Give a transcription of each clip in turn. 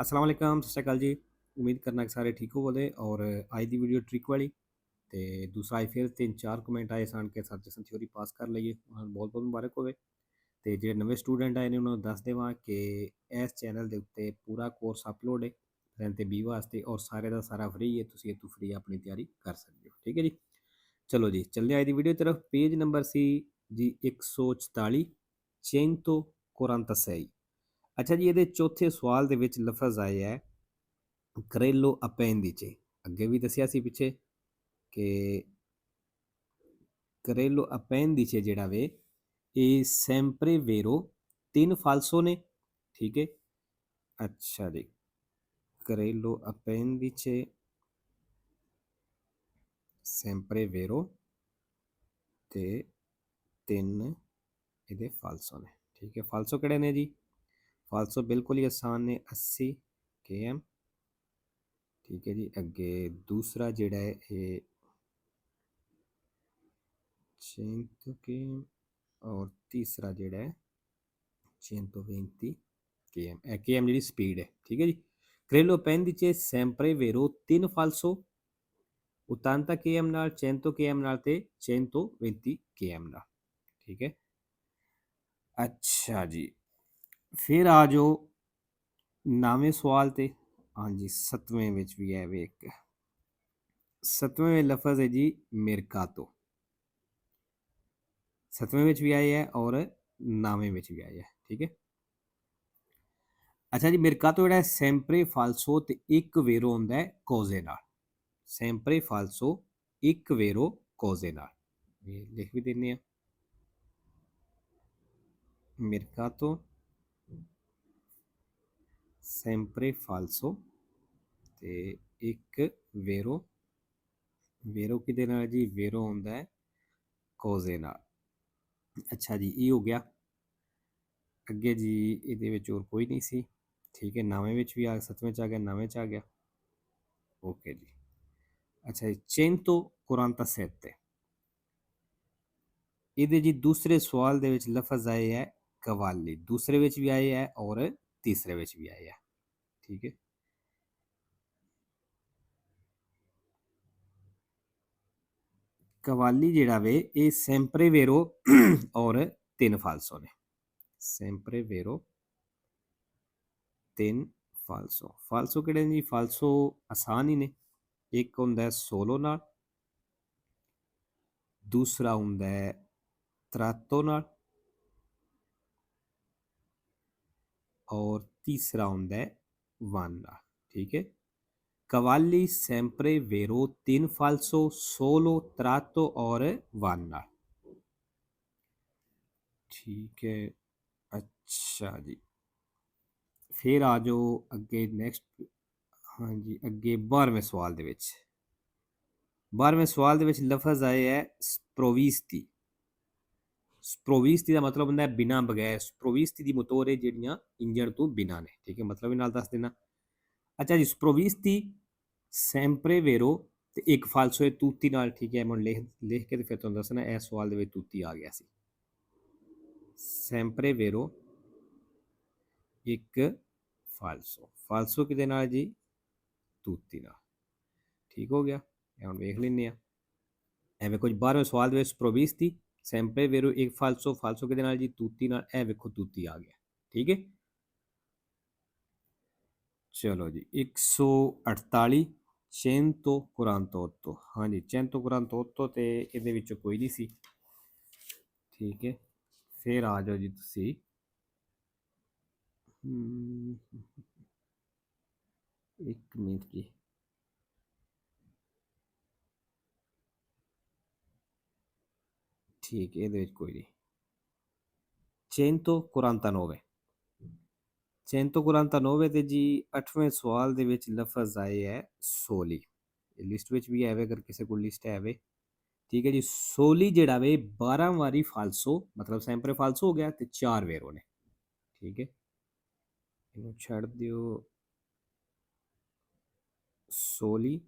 अस्सलाम वालेकुम, सत श्री अकाल जी। उम्मीद करना कि सारे ठीक होवोगे और अज दी वीडियो ट्रिक वाली ते दूसरा अज फिर 3-4 कमेंट आए सन कि सर जसन थ्योरी पास कर लईए, उन्होंने बहुत बहुत मुबारक होवे। ते ਜਿਹੜੇ ਨਵੇਂ ਸਟੂਡੈਂਟ ਆਏ ਨੇ ਉਹਨਾਂ ਨੂੰ ਦੱਸ ਦੇਵਾਂ ਕਿ ਇਸ ਚੈਨਲ ਦੇ ਉੱਤੇ ਪੂਰਾ ਕੋਰਸ ਅਪਲੋਡ ਹੈ ਰੈਨ ਤੇ ਬੀ ਵਾਸਤੇ ਔਰ ਸਾਰੇ ਦਾ ਸਾਰਾ ਫ੍ਰੀ ਹੈ, ਤੁਸੀਂ ਇਹ ਤੋਂ ਫ੍ਰੀ ਆਪਣੀ ਤਿਆਰੀ ਕਰ ਸਕਦੇ ਹੋ। ਠੀਕ ਹੈ ਜੀ, ਚਲੋ ਜੀ ਚੱਲਦੇ ਹਾਂ ਅੱਜ ਦੀ ਵੀਡੀਓ ਤਰਫ। ਪੇਜ ਨੰਬਰ ਸੀ ਜੀ 144 100 46। ਅੱਛਾ ਜੀ, ਇਹਦੇ ਚੌਥੇ ਸਵਾਲ ਦੇ ਵਿੱਚ ਲਫ਼ਜ਼ ਆਏ ਹੈ ਕਰੇਲੋ ਅਪੈਂਡਿਚੇ। ਅੱਗੇ ਵੀ ਦੱਸਿਆ ਸੀ ਪਿੱਛੇ ਕਿ ਕਰੇਲੋ ਅਪੈਂਡਿਚੇ ਜਿਹੜਾ ਵੇ ਇਹ ਸੈਂਪਰੇ ਵੇਰੋ 3 ਫਾਲਸੋ ਨੇ। ਠੀਕ ਹੈ, ਅੱਛਾ ਜੀ, ਕਰੇਲੋ ਅਪੈਂਡਿਚੇ ਸੈਂਪਰੇ ਵੇਰੋ ਤੇ 3 ਇਹਦੇ ਫਾਲਸੋ ਨੇ। ਠੀਕ ਹੈ, ਫਾਲਸੋ ਕਿਹੜੇ ਨੇ ਜੀ? ਫਾਲਸੋ ਬਿਲਕੁਲ ਹੀ ਆਸਾਨ ਨੇ, 80 km। ठीक है जी, अगे दूसरा जोड़ा है ये 100 km और तीसरा जोड़ा है 120 km। km जी स्पीड है। ठीक है जी, करेलो अपेंडिचे sempre vero 3 falso 80 km नाल 100 km नाल ते 120 km नाल। ठीक है, अच्छा जी, फिर आ जाओ नवें सवाल ते। हाँ जी, 7वें विच भी है वे एक 7वें लफज है जी मिरकातो। 7वें विच भी आया है और 9वें विच भी आया है। ठीक है, अच्छा जी, मिरकातो ਜਿਹੜਾ ਸੈਂਪਰੇ ਫਾਲਸੋ ਤੇ ਇੱਕ ਵੇਰੋ ਹੁੰਦਾ ਹੈ ਕੋਜ਼ੇ ਨਾਲ। ਸੈਂਪਰੇ ਫਾਲਸੋ ਇੱਕ ਵੇਰੋ ਕੋਜ਼ੇ ਨਾਲ, ਇਹ ਲਿਖ ਵੀ ਦਿੰਨੇ ਆ। ਮਿਰਕਾਤੋ ਸੈਂਪਰੇ ਫਾਲਸੋ ਤੇ ਇੱਕ ਵੇਰੋ, ਵੇਰੋ ਕਿਹਦੇ ਨਾਲ ਜੀ? ਵੇਰੋ ਹੁੰਦਾ ਹੈ ਕੋਜ਼ੇ ਨਾਲ। ਅੱਛਾ ਜੀ, ਇਹ ਹੋ ਗਿਆ। ਅੱਗੇ ਜੀ ਇਹਦੇ ਵਿੱਚ ਹੋਰ ਕੋਈ ਨਹੀਂ ਸੀ। ਠੀਕ ਹੈ, 9वें ਵਿੱਚ ਵੀ ਆ, 7वें ਚ ਆ ਗਿਆ, 9वें ਚ ਆ ਗਿਆ। ਓਕੇ ਜੀ, ਅੱਛਾ ਜੀ, 147 ਇਹਦੇ ਜੀ ਦੂਸਰੇ ਸਵਾਲ ਦੇ ਵਿੱਚ ਲਫ਼ਜ਼ ਆਏ ਹੈ ਕਵਾਲੀ। ਦੂਸਰੇ ਵਿੱਚ ਵੀ ਆਏ ਹੈ ਔਰ ਤੀਸਰੇ ਵਿੱਚ ਵੀ ਆਏ ਹੈ। ਠੀਕ ਹੈ, ਕਵਾਲੀ ਜਿਹੜਾ ਵੇ ਇਹ ਸੈਂਪਰੇ ਵੇਰੋ ਔਰ 3 ਫਾਲਸੋ ਨੇ। ਸੈਂਪਰੇ ਵੇਰੋ 3 ਫਾਲਸੋ। ਫਾਲਸੋ ਕਿਹੜੇ ਨੇ ਜੀ? ਫਾਲਸੋ ਆਸਾਨ ਹੀ ਨੇ। ਇੱਕ ਹੁੰਦਾ ਸੋਲੋ ਨਾਲ, ਦੂਸਰਾ ਹੁੰਦਾ ਹੈ ਤਰਾਤੋ ਨਾਲ और तीसरा ਹੁੰਦਾ ਹੈ 1 ਨਾਲ। ठीक है, qawwali sempre vero 3 falso solo tratto और 1 ਨਾਲ। ठीक है, अच्छा जी, फिर आ जाओ अगे नैक्सट। हाँ जी, अगे 12वें सवाल ਦੇ ਵਿੱਚ 12वें सवाल ਦੇ ਵਿੱਚ ਲਫ਼ਜ਼ ਆਏ ਹੈ ਸਪਰੋਵਿਸਤੀ। ਸਪਰੋਵਿਸਤੀ ਦਾ ਮਤਲਬ ਹੁੰਦਾ ਹੈ ਬਿਨਾ ਬਗੈਰ। ਸਪਰੋਵਿਸਤੀ ਦੀ ਮੋਟੋਰ ਹੈ ਜਿਹੜੀਆਂ ਇੰਜਣ ਤੋਂ ਬਿਨਾ ਨੇ। ਠੀਕ ਹੈ, ਮਤਲਬ ਵੀ ਨਾਲ ਦੱਸ ਦੇਣਾ। ਅੱਛਾ ਜੀ, ਸਪਰੋਵਿਸਤੀ ਸੈਂਪਰੇ ਵੇਰੋ ਤੇ ਇੱਕ ਫਾਲਸੋ ਹੈ ਤੂਤੀ ਨਾਲ। ਠੀਕ ਹੈ, ਮੈਂ ਲਿਖ ਕੇ ਤੇ ਫਿਰ ਤੁਹਾਨੂੰ ਦੱਸਣਾ ਇਸ ਸਵਾਲ ਦੇ ਵਿੱਚ ਤੂਤੀ ਆ ਗਿਆ ਸੀ। ਸੈਂਪਰੇ ਵੇਰੋ ਇੱਕ ਫਾਲਸੋ, ਫਾਲਸੋ ਕਿਹਦੇ ਨਾਲ ਜੀ? ਤੂਤੀ ਨਾਲ। ਠੀਕ ਹੋ ਗਿਆ, ਇਹ ਹੁਣ ਵੇਖ ਲੈਂਦੇ ਆ। ਐਵੇਂ ਕੁਝ 12ਵੇਂ ਸਵਾਲ ਦੇ ਵਿੱਚ ਸਪਰੋਵਿਸਤੀ ਸੈਂਪਰੇ ਵੇਰੋ ਇੱਕ ਫਾਲਸੋ, ਫਾਲਸੋ ਕਿਹਦੇ ਨਾਲ ਜੀ? ਤੂਤੀ ਨਾਲ। ਇਹ ਵੇਖੋ ਤੂਤੀ ਆ ਗਿਆ। ਠੀਕ ਹੈ, ਚਲੋ ਜੀ 148 148। हाँ जी, 148 ਤੇ ਇਹਦੇ ਵਿੱਚੋਂ ਕੋਈ ਨਹੀਂ ਸੀ। ਠੀਕ ਹੈ, ਫਿਰ ਆ ਜਾਓ ਜੀ ਤੁਸੀਂ ਇੱਕ ਮਿੰਟ ਜੀ। ਠੀਕ ਹੈ, ਇਹਦੇ ਵਿੱਚ ਕੋਈ ਨਹੀਂ। 149 149 ਤੇ ਜੀ 8ਵੇਂ ਸਵਾਲ ਦੇ ਵਿੱਚ ਲਫ਼ਜ਼ ਆਏ ਹੈ ਸੋਲੀ। ਲਿਸਟ ਵਿੱਚ ਵੀ ਆਵੇ, ਅਗਰ ਕਿਸੇ ਕੋਲ ਲਿਸਟ ਆਵੇ। ਠੀਕ ਹੈ ਜੀ, ਸੋਲੀ ਜਿਹੜਾ ਵੇ 12 ਵਾਰੀ ਫਾਲਸੋ, ਮਤਲਬ ਸੈਂਪਰੇ ਫਾਲਸੋ ਹੋ ਗਿਆ ਤੇ 4 ਵੇਰੋ ਨੇ। ਠੀਕ ਹੈ, ਇਹਨੂੰ ਛੱਡ ਦਿਓ। ਸੋਲੀ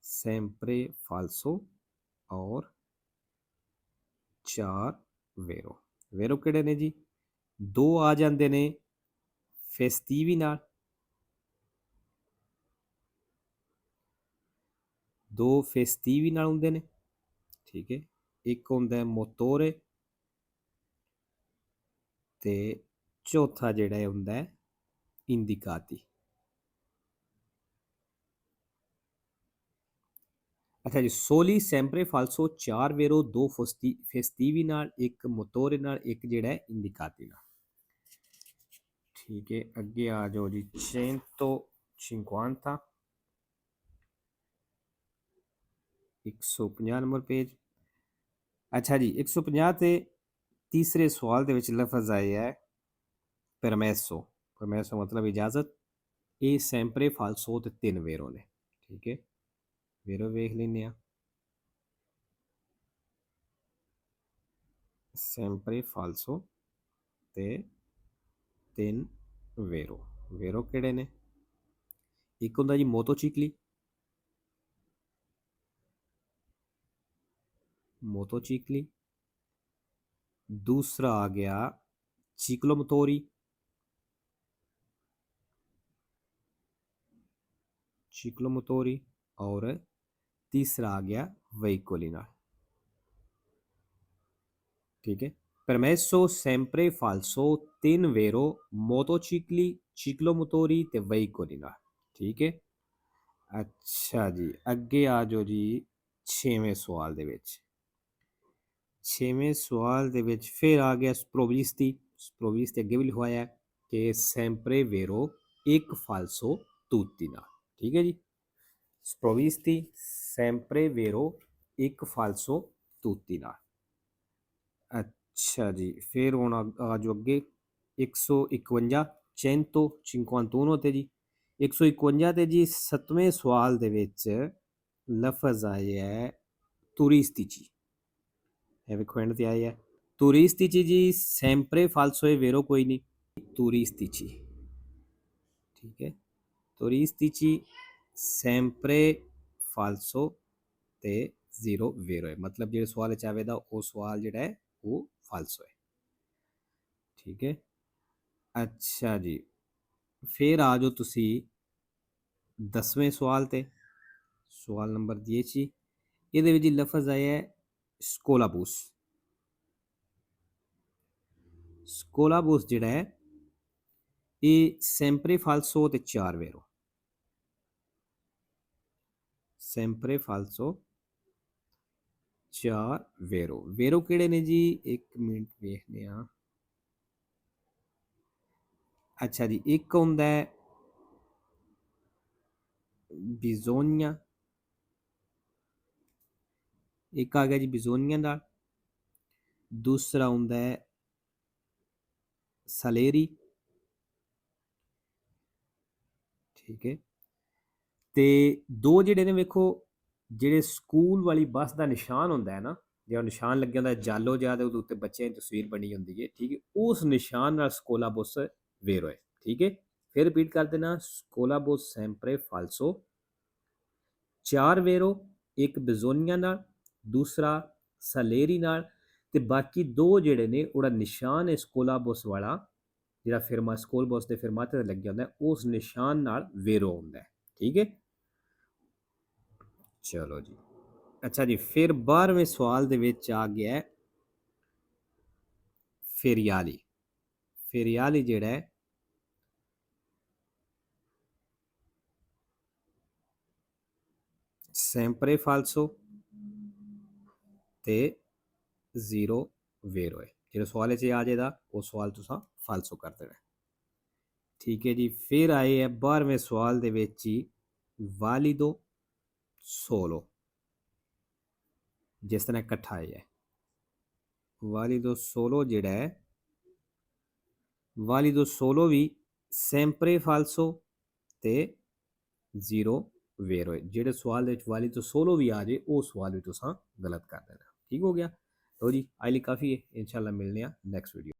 sempre falso और 4 ਵੇਰੋ। ਵੇਰੋ ਕਿਹੜੇ ਨੇ ਜੀ? 2 ਆ ਜਾਂਦੇ ਨੇ ਫੈਸਟੀਵੀ ਨਾਲ, 2 ਫੈਸਟੀਵੀ ਨਾਲ ਹੁੰਦੇ ਨੇ, ਠੀਕ ਹੈ। ਇੱਕ ਹੁੰਦਾ ਮੋਤੋਰੇ, ਤੇ ਚੌਥਾ ਜਿਹੜਾ ਹੁੰਦਾ ਇੰਡੀਕਾਤੀ। ਅੱਛਾ ਜੀ, ਸੋਲੀ ਸੈਂਪਰੇ ਫਾਲਸੋ 4 ਵੇਰੋ, 2 ਫੈਸਟੀਵੀ ਨਾਲ, ਇੱਕ ਮੋਤੋਰੇ ਨਾਲ, ਇੱਕ ਜਿਹੜਾ ਇੰਡੀਕਾਤੀ ਨਾਲ, ਠੀਕ ਹੈ। ਅੱਗੇ ਆ ਜਾਓ ਜੀ, 150, 150 ਨੰਬਰ ਪੇਜ। ਅੱਛਾ ਜੀ, 150 ਤੇ ਤੀਸਰੇ ਸਵਾਲ ਦੇ ਵਿੱਚ ਲਫ਼ਜ਼ ਆਇਆ ਹੈ ਪਰਮੈਸੋ। ਪਰਮੈਸੋ ਮਤਲਬ ਇਜਾਜ਼ਤ। ਇਹ ਸੈਂਪਰੇ ਫਾਲਸੋ ਤੇ 3 ਵੇਰੋ ਨੇ, ਠੀਕ ਹੈ। ਵੇਰੋ ਵੇਖ ਲੈਂਦੇ ਆ। ਸੈਂਪਰੇ ਫਾਲਸੋ ਤੇ 3 ਵੇਰੋ। ਵੇਰੋ ਕਿਹੜੇ ਨੇ? ਇੱਕ ਹੁੰਦਾ ਜੀ ਮੋਟੋਚਿਕਲੀ, ਮੋਟੋਚਿਕਲੀ। दूसरा आ गया चिक्लोमोटोरी, चिक्लोमोटोरी। और तीसरा आ गया वेहिकोलिना, ठीक है। परमेसो सेंप्रे फाल्सो 3 वेरो, मोटोचिकली, चिक्लोमोटोरी ते वेहिकोलिना, ठीक है। अच्छा जी, अगे आ जाओ जी 6वें सवाल दे विच। 6वें सवाल ਦੇ ਵਿੱਚ ਫਿਰ ਆ ਗਿਆ ਸਪਰੋਵਿਸਤੀ। ਸਪਰੋਵਿਸਤੀ ਅੱਗੇ ਵੀ ਲਿਖਵਾਇਆ ਕਿ ਸੈਂਪਰੇ ਵੇਰੋ ਇੱਕ ਫਾਲਸੋ ਤੂਤੀ ਨਾਲ, ਠੀਕ ਹੈ ਜੀ। ਸਪਰੋਵਿਸਤੀ ਸੈਂਪਰੇ ਵੇਰੋ ਇੱਕ ਫਾਲਸੋ ਤੂਤੀ ਨਾਲ। ਅੱਛਾ ਜੀ, ਫਿਰ ਹੁਣ ਆ ਜਾਓ ਅੱਗੇ 151 151 ਤੇ ਜੀ 151 ਤੇ ਜੀ 7ਵੇਂ ਸਵਾਲ ਦੇ ਵਿੱਚ ਲਫ਼ਜ਼ ਆਇਆ ਹੈ ਤੁਰਿਸਤੀਚੀ। ਇਹ ਵੇਖੋ ਐਂਡ ਤੇ ਆਇਆ ਤੁਰਿਸਤੀਚੀ ਜੀ, ਸੈਂਪਰੇ ਫਾਲਸੋ ਹੈ ਵੇਰੋ ਕੋਈ ਨਹੀਂ, ਤੁਰਿਸਤੀਚੀ, ਠੀਕ ਹੈ। ਤੁਰਿਸਤੀਚੀ ਸੈਂਪਰੇ ਫਾਲਸੋ ਤੇ 0 ਵੇਰੋ ਹੈ, ਮਤਲਬ ਜਿਹੜੇ ਸਵਾਲ ਚ ਆਵੇਦਾ ਉਹ ਸਵਾਲ ਜਿਹੜਾ ਹੈ ਉਹ ਫਾਲਸੋ ਹੈ, ਠੀਕ ਹੈ। ਅੱਛਾ ਜੀ, ਫਿਰ ਆ ਜਾਓ ਤੁਸੀਂ 10ਵੇਂ ਸਵਾਲ ਤੇ, ਸਵਾਲ ਨੰਬਰ 10। ਇਹਦੇ ਵਿੱਚ ਲਫ਼ਜ਼ ਆਇਆ ਹੈ ਸਕੋਲਾਬੂਸ। ਸਕੋਲਾਬੂਸ ਜਿਹੜਾ ਹੈ ਇਹ ਸੈਂਪਰੇ ਫਾਲਸੋ ਤੇ 4 ਵੇਰੋ, ਸੈਂਪਰੇ ਫਾਲਸੋ 4 ਵੇਰੋ। ਵੇਰੋ ਕਿਹੜੇ ਨੇ ਜੀ? 1 ਮਿੰਟ ਵੇਖਦੇ ਆ। ਅੱਛਾ ਜੀ, ਇੱਕ ਹੁੰਦਾ ਬਿਜ਼ੋਨੀਆ, ਇੱਕ ਆ ਗਿਆ ਜੀ ਬਿਜ਼ੋਨੀਆ ਦਾ। ਦੂਸਰਾ ਹੁੰਦਾ ਸਲੇਰੀ, ਠੀਕ ਹੈ। ਤੇ ਦੋ ਜਿਹੜੇ ਨੇ ਵੇਖੋ, ਜਿਹੜੇ ਸਕੂਲ ਵਾਲੀ ਬੱਸ ਦਾ ਨਿਸ਼ਾਨ ਹੁੰਦਾ ਹੈ ਨਾ, ਜਿਹੜਾ ਨਿਸ਼ਾਨ ਲੱਗਿਆ ਹੁੰਦਾ ਜਾਲੋ ਜਿਹਾ ਉਹਦੇ ਉੱਤੇ ਬੱਚਿਆਂ ਦੀ ਤਸਵੀਰ ਬਣੀ ਹੁੰਦੀ ਹੈ, ਠੀਕ ਹੈ। ਉਸ ਨਿਸ਼ਾਨ ਨਾਲ ਸਕੋਲਾਬੁਸ ਵੇਰੋ ਹੈ, ਠੀਕ ਹੈ। ਫਿਰ ਰਿਪੀਟ ਕਰ ਦੇਣਾ, ਸਕੋਲਾਬੁਸ ਸੈਂਪਰੇ ਫਾਲਸੋ 4 ਵੇਰੋ, ਇੱਕ ਬਿਜ਼ੋਨੀਆ ਨਾਲ, ਦੂਸਰਾ ਸਲੇਰੀ ਨਾਲ, ਤੇ ਬਾਕੀ 2 ਜਿਹੜੇ ਨੇ ਉਹਦਾ ਨਿਸ਼ਾਨ ਹੈ ਸਕੋਲਾਬੁਸ ਵਾਲਾ, ਜਿਹੜਾ ਫਿਰਮਾ ਸਕੋਲਬੁਸ ਦੇ ਫਿਰਮਾਤੇ ਤੇ ਲੱਗਿਆ ਹੁੰਦਾ ਉਸ ਨਿਸ਼ਾਨ ਨਾਲ ਵੇਰੋ ਹੁੰਦਾ, ਠੀਕ ਹੈ। ਚਲੋ ਜੀ, ਅੱਛਾ ਜੀ, ਫਿਰ 12ਵੇਂ ਸਵਾਲ ਦੇ ਵਿੱਚ ਆ ਗਿਆ ਫੇਰੀਆਲੀ। ਫੇਰੀਆਲੀ ਜਿਹੜਾ ਹੈ ਸੈਂਪਰੇ ਫਾਲਸੋ ਤੇ 0 ਵੇਰੋ ਹੈ। ਜਿਹੜਾ ਸਵਾਲ 'ਚ ਆ ਜਾਏਗਾ ਉਹ ਸਵਾਲ ਤੁਸੀਂ ਫਾਲਸੋ ਕਰ ਦੇਣਾ, ਠੀਕ ਹੈ ਜੀ। ਫਿਰ ਆਏ ਹੈ 12ਵੇਂ ਸਵਾਲ ਦੇ ਵਿੱਚ ਹੀ ਵਾਲੀਦੋ ਸੋਲੋ, ਜਿਸ ਤਰ੍ਹਾਂ ਇਕੱਠਾ ਹੈ ਵਾਲੀਦੋ ਸੋਲੋ। ਜਿਹੜਾ ਹੈ ਵਾਲੀਦੋ ਸੋਲੋ ਵੀ ਸੈਂਪਰੇ ਫਾਲਸੋ ਤੇ 0 ਵੇਰੋ ਹੈ। ਜਿਹੜੇ ਸਵਾਲ ਦੇ ਵਿੱਚ ਵਾਲੀਦੋ ਸੋਲੋ ਵੀ ਆ ਜਾਏ ਉਹ ਸਵਾਲ ਵੀ ਤੁਸੀਂ ਗਲਤ ਕਰ ਦੇਣਾ, ਠੀਕ ਹੋ ਗਿਆ। ਲਓ ਜੀ, ਅੱਜ ਲਈ ਕਾਫੀ ਹੈ। ਇੰਸ਼ਾਅੱਲਾ ਮਿਲਨੇ ਆ ਨੈਕਸਟ ਵੀਡੀਓ।